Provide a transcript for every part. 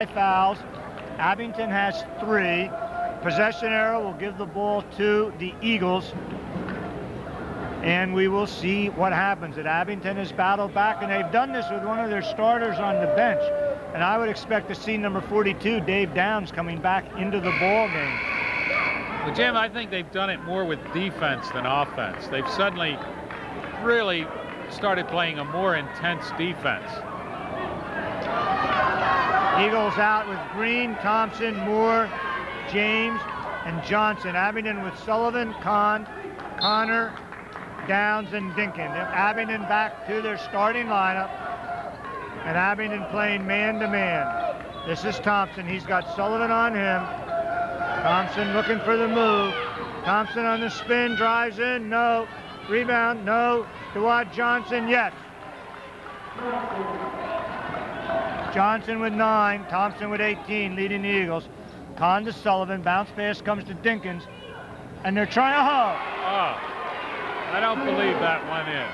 Fouls. Abington has 3. Possession arrow will give the ball to the Eagles. And we will see what happens. That Abington has battled back, and they've done this with one of their starters on the bench. And I would expect to see number 42, Dave Downs, coming back into the ball game. Well, Jim, I think they've done it more with defense than offense. They've suddenly really started playing a more intense defense. Eagles out with Green, Thompson, Moore, James, and Johnson. Abington with Sullivan, Connor, Downs, and Dinkin. Abington back to their starting lineup, and Abington playing man-to-man. This is Thompson. He's got Sullivan on him. Thompson looking for the move. Thompson on the spin, drives in, no. Rebound, no. Dewad Johnson, yes. Johnson with 9, Thompson with 18, leading the Eagles. Kahn to Sullivan, bounce pass comes to Dinkins, and they're trying to I don't believe that went in.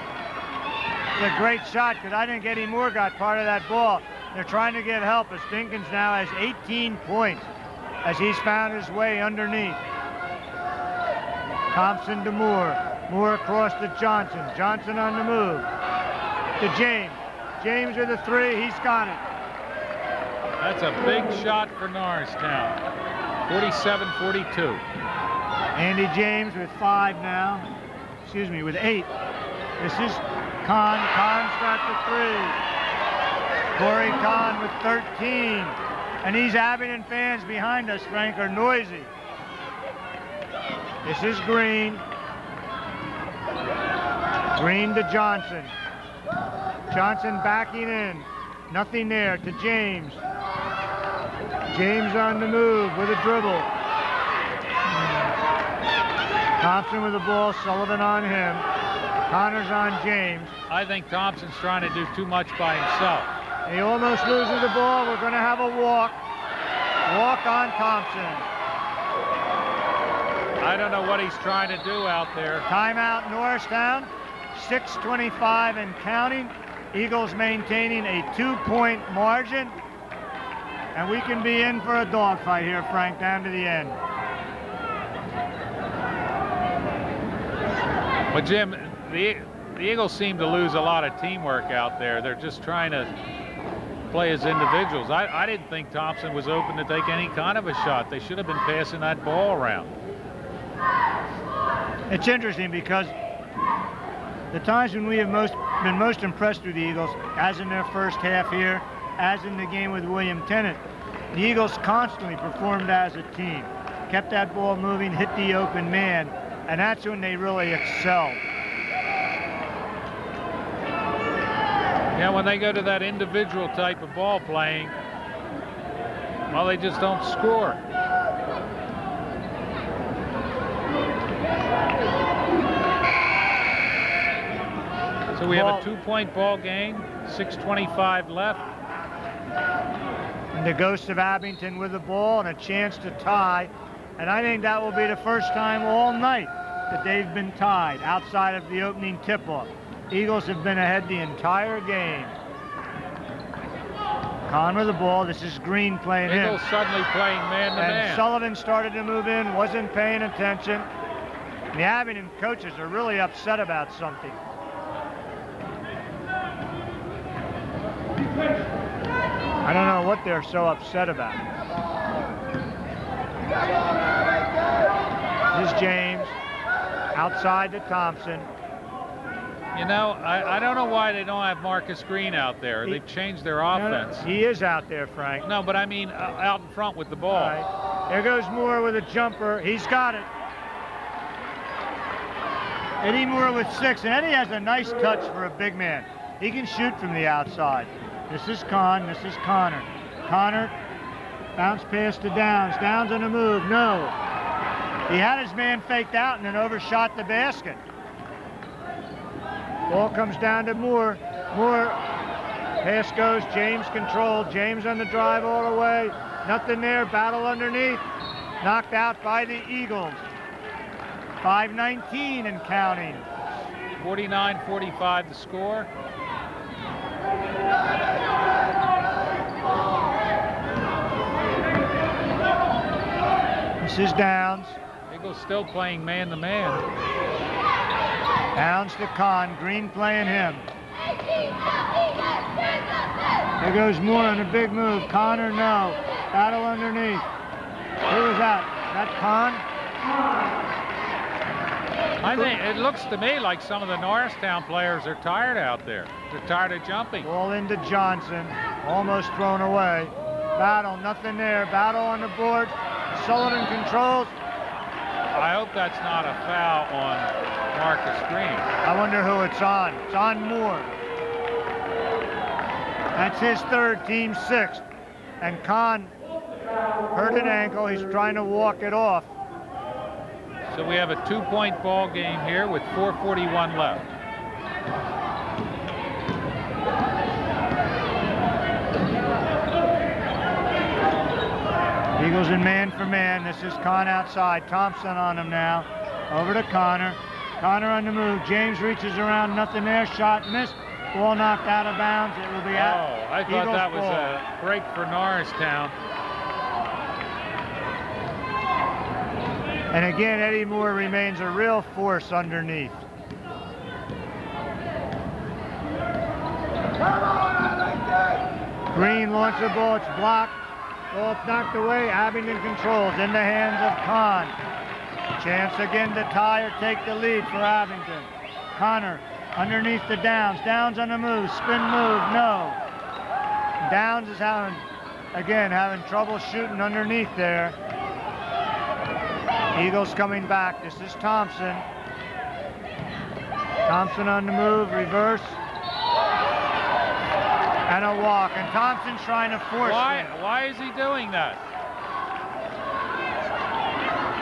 It's a great shot, because I think Eddie Moore got part of that ball. They're trying to give help as Dinkins now has 18 points as he's found his way underneath. Thompson to Moore. Moore across to Johnson. Johnson on the move. To James. James with a 3, he's got it. That's a big shot for Norristown. 47-42. Andy James with 5 now. Excuse me, with 8. This is Kahn. Kahn's got the 3. Corey Kahn with 13. And these Abington fans behind us, Frank, are noisy. This is Green. Green to Johnson. Johnson backing in. Nothing there to James. James on the move with a dribble. Thompson with the ball, Sullivan on him. Connor's on James. I think Thompson's trying to do too much by himself. He almost loses the ball. We're going to have a walk. Walk on Thompson. I don't know what he's trying to do out there. Timeout Norristown. 6:25 and counting. Eagles maintaining a 2-point margin. And we can be in for a dogfight here, Frank, down to the end. But Jim, the Eagles seem to lose a lot of teamwork out there. They're just trying to play as individuals. I didn't think Thompson was open to take any kind of a shot. They should have been passing that ball around. It's interesting because the times when we have been most impressed with the Eagles, as in their first half here, as in the game with William Tennant, the Eagles constantly performed as a team, kept that ball moving, hit the open man, and that's when they really excelled. Yeah, when they go to that individual type of ball playing, well, they just don't score. So we have a 2-point ball game, 6:25 left. And the ghost of Abington with the ball and a chance to tie. And I think that will be the first time all night that they've been tied outside of the opening tip-off. Eagles have been ahead the entire game. Kahn with the ball. This is Green playing him. Eagles suddenly playing man-to-man. And Sullivan started to move in, wasn't paying attention. And the Abington coaches are really upset about something. I don't know what they're so upset about. This is James, outside to Thompson. You know, I don't know why they don't have Marcus Green out there. They've changed their offense. No, he is out there, Frank. No, but I mean out in front with the ball. All right. There goes Moore with a jumper. He's got it. Eddie Moore with 6, and Eddie has a nice touch for a big man. He can shoot from the outside. This is Kahn, this is Connor. Connor, bounce pass to Downs. Downs on the move, no. He had his man faked out and then overshot the basket. Ball comes down to Moore. Moore, pass goes, James controlled. James on the drive all the way. Nothing there, battle underneath. Knocked out by the Eagles. 5:19 and counting. 49-45 the score. This is Downs. Eagles still playing man-to-man. Downs to Kahn. Green playing him. There goes Moore on a big move. Connor, no. Battle underneath. Who was that? Is that Kahn? I think it looks to me like some of the Norristown players are tired out there. They're tired of jumping. Ball into Johnson. Almost thrown away. Battle, nothing there. Battle on the board. Sullivan controls. I hope that's not a foul on Marcus Green. I wonder who it's on. It's on Moore. That's his third, team sixth. And Kahn hurt an ankle. He's trying to walk it off. So we have a 2-point ball game here with 4:41 left. Eagles in man for man. This is Kahn outside. Thompson on him now. Over to Connor. Connor on the move. James reaches around. Nothing there. Shot missed. Ball knocked out of bounds. It will be out. Oh, I thought that was a break for Norristown. And again, Eddie Moore remains a real force underneath. Green launches the ball. It's blocked. Ball knocked away. Abington controls in the hands of Kahn. Chance again to tie or take the lead for Abington. Connor underneath the Downs. Downs on the move. Spin move. No. Downs is having trouble shooting underneath there. Eagles coming back. This is Thompson. Thompson on the move. Reverse. And a walk. And Thompson's trying to force him. Why is he doing that?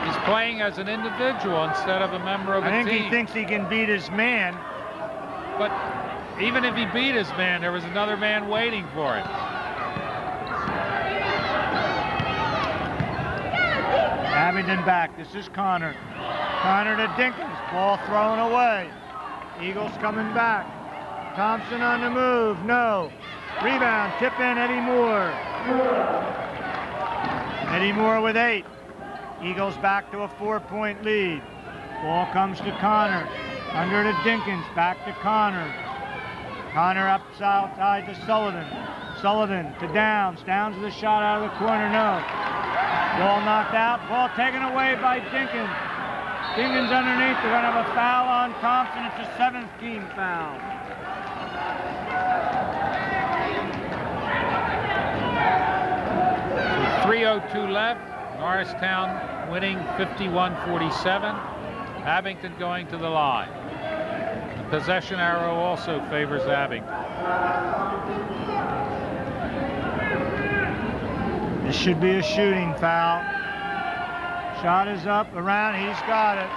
He's playing as an individual instead of a member of a team. I think he thinks he can beat his man. But even if he beat his man, there was another man waiting for him. Abington back. This is Connor. Connor to Dinkins. Ball thrown away. Eagles coming back. Thompson on the move. No. Rebound. Tip in. Eddie Moore. Eddie Moore with 8. Eagles back to a 4-point lead. Ball comes to Connor. Under to Dinkins. Back to Connor. Connor outside to Sullivan. Sullivan to Downs. Downs with a shot out of the corner. No. Ball knocked out. Ball taken away by Dinkins. Dinkins underneath. They're going to have a foul on Thompson. It's a 7th team foul. With 3:02 left. Norristown winning 51-47. Abington going to the line. The possession arrow also favors Abington. This should be a shooting foul. Shot is up, around, he's got it.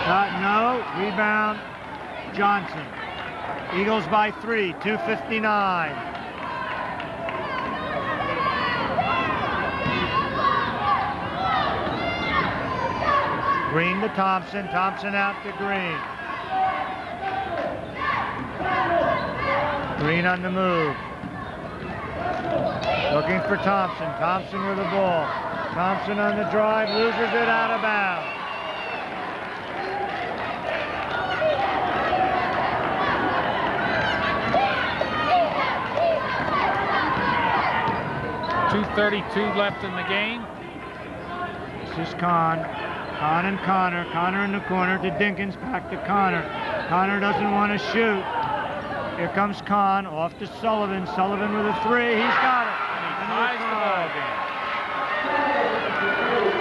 Shot, no, rebound, Johnson. Eagles by 3, 2:59. Green to Thompson. Thompson out to Green. Green on the move. Looking for Thompson. Thompson with the ball. Thompson on the drive. Loses it out of bounds. .232 left in the game. This is Kahn. Kahn and Connor. Connor in the corner to Dinkins. Back to Connor. Connor doesn't want to shoot. Here comes Kahn. Off to Sullivan. Sullivan with a 3. He's got it. And he ties the ball game.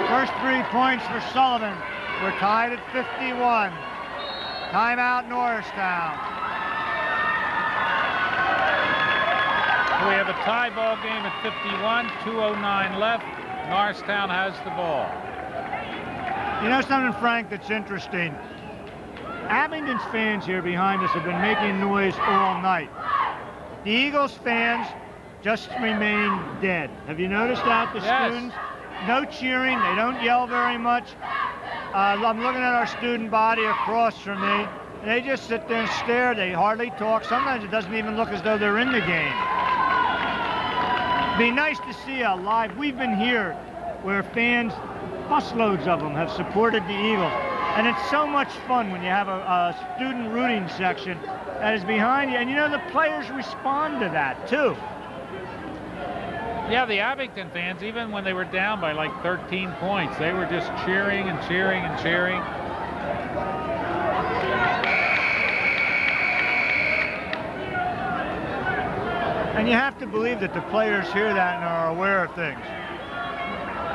First 3 points for Sullivan. We're tied at 51. Timeout Norristown. We have a tie ball game at 51. 2:09 left. Norristown has the ball. You know something, Frank, that's interesting? Abington's fans here behind us have been making noise all night. The Eagles fans just remain dead. Have you noticed that? The Yes. students, no cheering, they don't yell very much. I'm looking at our student body across from me, and they just sit there and stare. They hardly talk. Sometimes it doesn't even look as though they're in the game. Be nice to see a live. We've been here where fans, busloads of them, have supported the Eagles. And it's so much fun when you have a student rooting section that is behind you. And you know, the players respond to that too. Yeah, the Abington fans, even when they were down by like 13 points, they were just cheering and cheering and cheering. And you have to believe that the players hear that and are aware of things.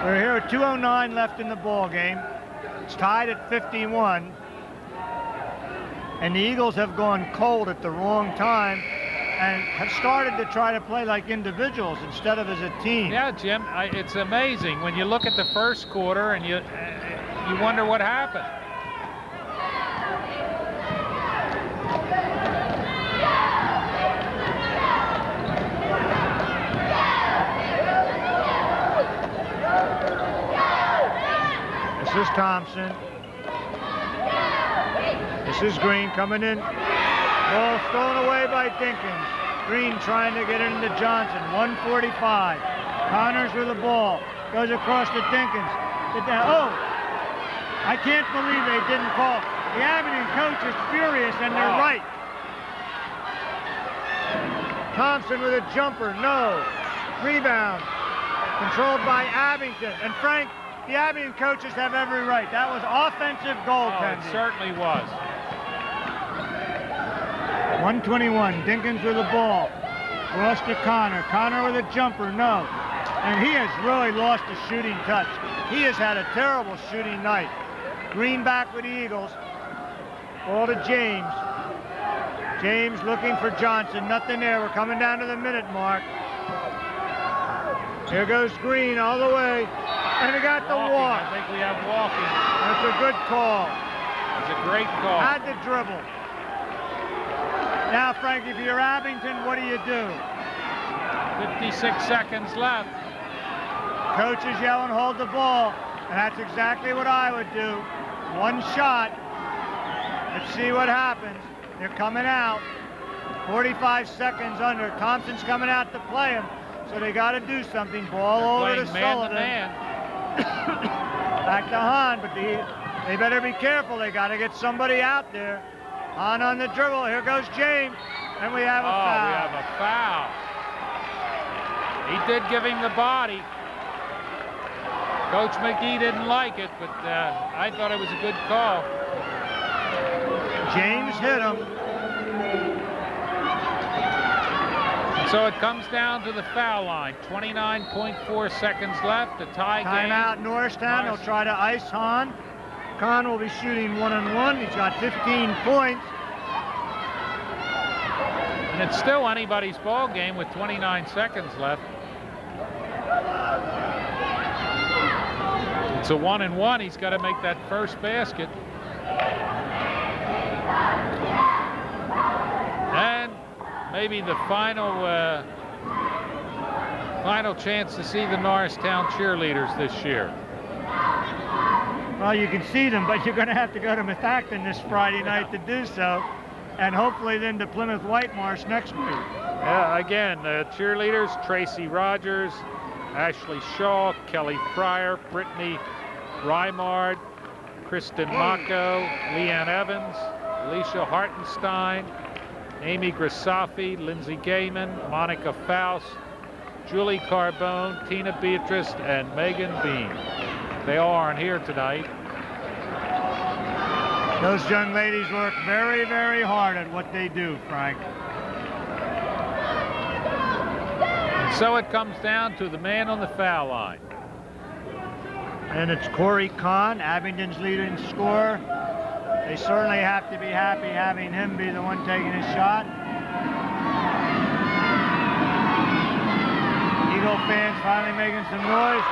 We're here at 2:09 left in the ball game. It's tied at 51. And the Eagles have gone cold at the wrong time and have started to try to play like individuals instead of as a team. Yeah, Jim, it's amazing when you look at the first quarter and you wonder what happened. This is Thompson. This is Green coming in. Ball stolen away by Dinkins. Green trying to get it into Johnson. 1:45. Connors with the ball. Goes across to Dinkins. Oh! I can't believe they didn't call. The Abington coach is furious, and they're right. Thompson with a jumper. No. Rebound. Controlled by Abington. And Frank, the Abington coaches have every right. That was offensive goaltending. Oh, it certainly was. 1:21. Dinkins with the ball. Cross to Connor. Connor with a jumper. No. And he has really lost his shooting touch. He has had a terrible shooting night. Green back with the Eagles. Ball to James. James looking for Johnson. Nothing there. We're coming down to the minute mark. Here goes Green all the way. And he got the walk. I think we have walking. That's a good call. It's a great call. Had the dribble. Now, Frank, if you're Abington, what do you do? 56 seconds left. Coach is yelling, hold the ball. And that's exactly what I would do. One shot. Let's see what happens. They're coming out. 45 seconds under. Thompson's coming out to play him. So they got to do something. Ball over to Sullivan. Back to Hahn, but they better be careful. They got to get somebody out there. Hahn on the dribble. Here goes James. And we have a foul. We have a foul. He did give him the body. Coach McGee didn't like it, but I thought it was a good call. James hit him. So it comes down to the foul line. 29.4 seconds left. The tie game. Timeout Norristown. They'll try to ice Hahn. Kahn will be shooting 1-on-1. He's got 15 points. And it's still anybody's ball game with 29 seconds left. It's a 1-and-1. He's got to make that first basket. And maybe the final chance to see the Norristown cheerleaders this year. Well, you can see them, but you're going to have to go to Methacton this Friday night to do so, and hopefully then to Plymouth Whitemarsh next week. Yeah, again, the cheerleaders: Tracy Rogers, Ashley Shaw, Kelly Fryer, Brittany Rymard, Kristen Mako, Leanne Evans, Alicia Hartenstein, Amy Grisafi, Lindsay Gaiman, Monica Faust, Julie Carbone, Tina Beatrice, and Megan Bean. They all aren't here tonight. Those young ladies work very, very hard at what they do, Frank. And so it comes down to the man on the foul line. And it's Corey Kahn, Abington's leading scorer. They certainly have to be happy having him be the one taking his shot. Eagle fans finally making some noise.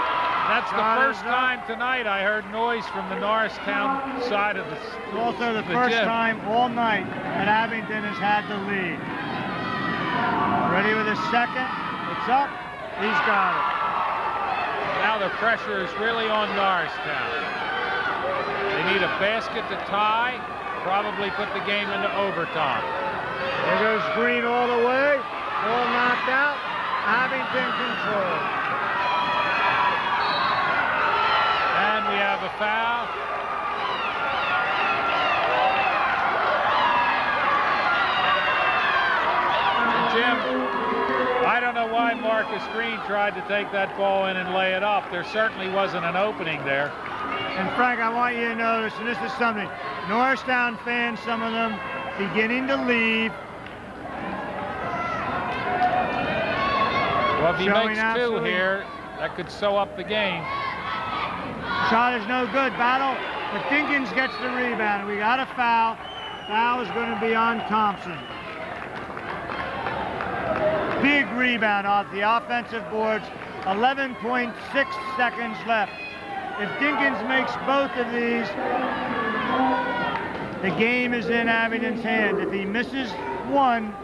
That's the first time tonight I heard noise from the Norristown side of the It's also the first time all night that Abington has had the lead. Ready with his second. It's up. He's got it. Now the pressure is really on Norristown. basket to tie, probably put the game into overtime. There goes Green all the way. All knocked out. Abington control. And we have a foul. Jim, I don't know why Marcus Green tried to take that ball in and lay it up. There certainly wasn't an opening there. And Frank, I want you to notice, and this is something, Norristown fans, some of them, beginning to leave. Well, if he Showing makes two absolutely- here, that could sew up the game. Shot is no good. Battle, but Dinkins gets the rebound. We got a foul. Foul is going to be on Thompson. Big rebound off the offensive boards. 11.6 seconds left. If Dinkins makes both of these, the game is in Abington's hand. If he misses one,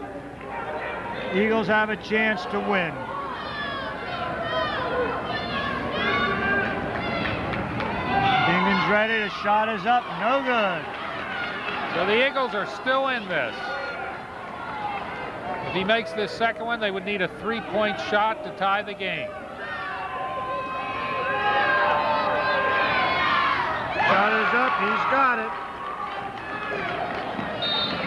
the Eagles have a chance to win. Dinkins ready. The shot is up. No good. So the Eagles are still in this. If he makes this second one, they would need a three-point shot to tie the game. Shot is up. He's got it.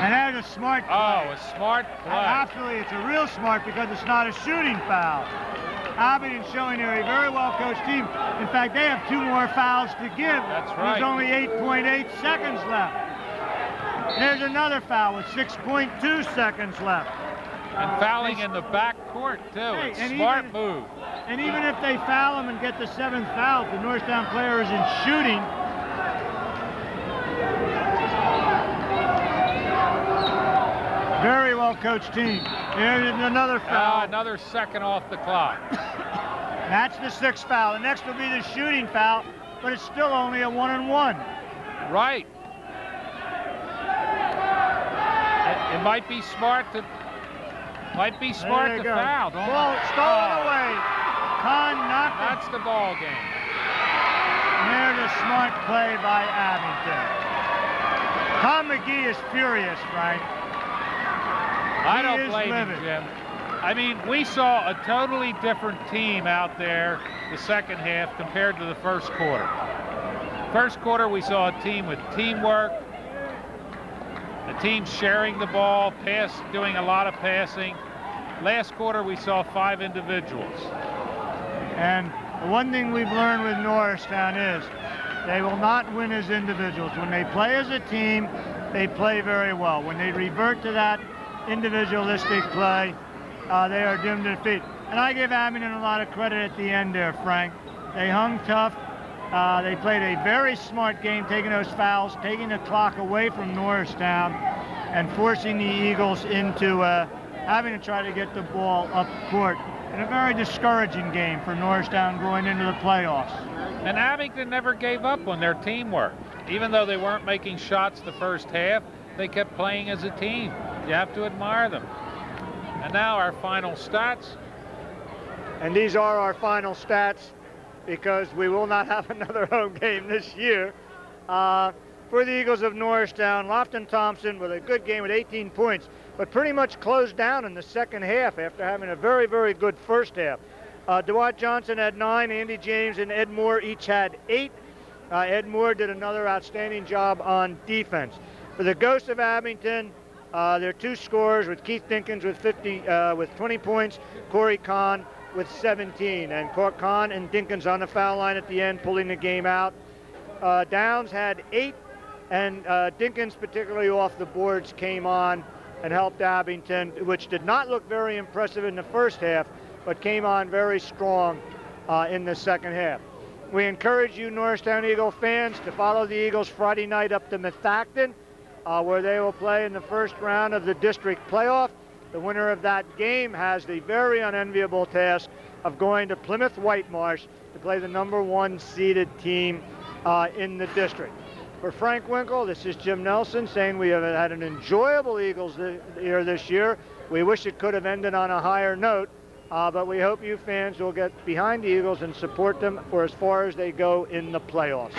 And there's a smart play. Oh, a smart play. Absolutely, it's a real smart because it's not a shooting foul. Abington showing they're a very well-coached team. In fact, they have 2 more fouls to give. That's right. There's only 8.8 seconds left. There's another foul with 6.2 seconds left. And fouling in the back court, too. Hey, It's and smart even- move. And even if they foul him and get the 7th foul, if the Norristown player is in shooting, very well-coached team. There's another foul. Another second off the clock. That's the 6th foul. The next will be the shooting foul, but it's still only a 1-and-1. Right. It might be smart to There you go. foul. Don't- Ball stolen Oh, away. Kahn knocked it. That's the ball game. And there's a smart play by Abington. Tom McGee is furious, Frank. I He don't is blame him, livid. Jim. I mean, we saw a totally different team out there the second half compared to the first quarter. First quarter, we saw a team with teamwork, a team sharing the ball, doing a lot of passing. Last quarter, we saw 5 individuals. And the one thing we've learned with Norristown is they will not win as individuals. When they play as a team, they play very well. When they revert to that individualistic play, they are doomed to defeat. And I give Abington a lot of credit at the end there, Frank. They hung tough. They played a very smart game, taking those fouls, taking the clock away from Norristown, and forcing the Eagles into having to try to get the ball up court. In a very discouraging game for Norristown going into the playoffs. And Abington never gave up on their teamwork. Even though they weren't making shots the first half, they kept playing as a team. You have to admire them. And now our final stats. And these are our final stats because we will not have another home game this year. For the Eagles of Norristown, Lofton Thompson with a good game with 18 points, but pretty much closed down in the second half after having a very, very good first half. DeWatt Johnson had 9, Andy James and Ed Moore each had 8. Ed Moore did another outstanding job on defense. For the Ghosts of Abington, there are 2 scorers with Keith Dinkins with 20 points, Corey Kahn with 17. And Kahn and Dinkins on the foul line at the end, pulling the game out. Downs had 8, and Dinkins, particularly off the boards, came on and helped Abington, which did not look very impressive in the first half, but came on very strong in the second half. We encourage you Norristown Eagle fans to follow the Eagles Friday night up to Methacton, where they will play in the first round of the district playoff. The winner of that game has the very unenviable task of going to Plymouth Whitemarsh to play the #1 seeded team in the district. For Frank Winkle, this is Jim Nelson saying we have had an enjoyable Eagles year this year. We wish it could have ended on a higher note, but we hope you fans will get behind the Eagles and support them for as far as they go in the playoffs.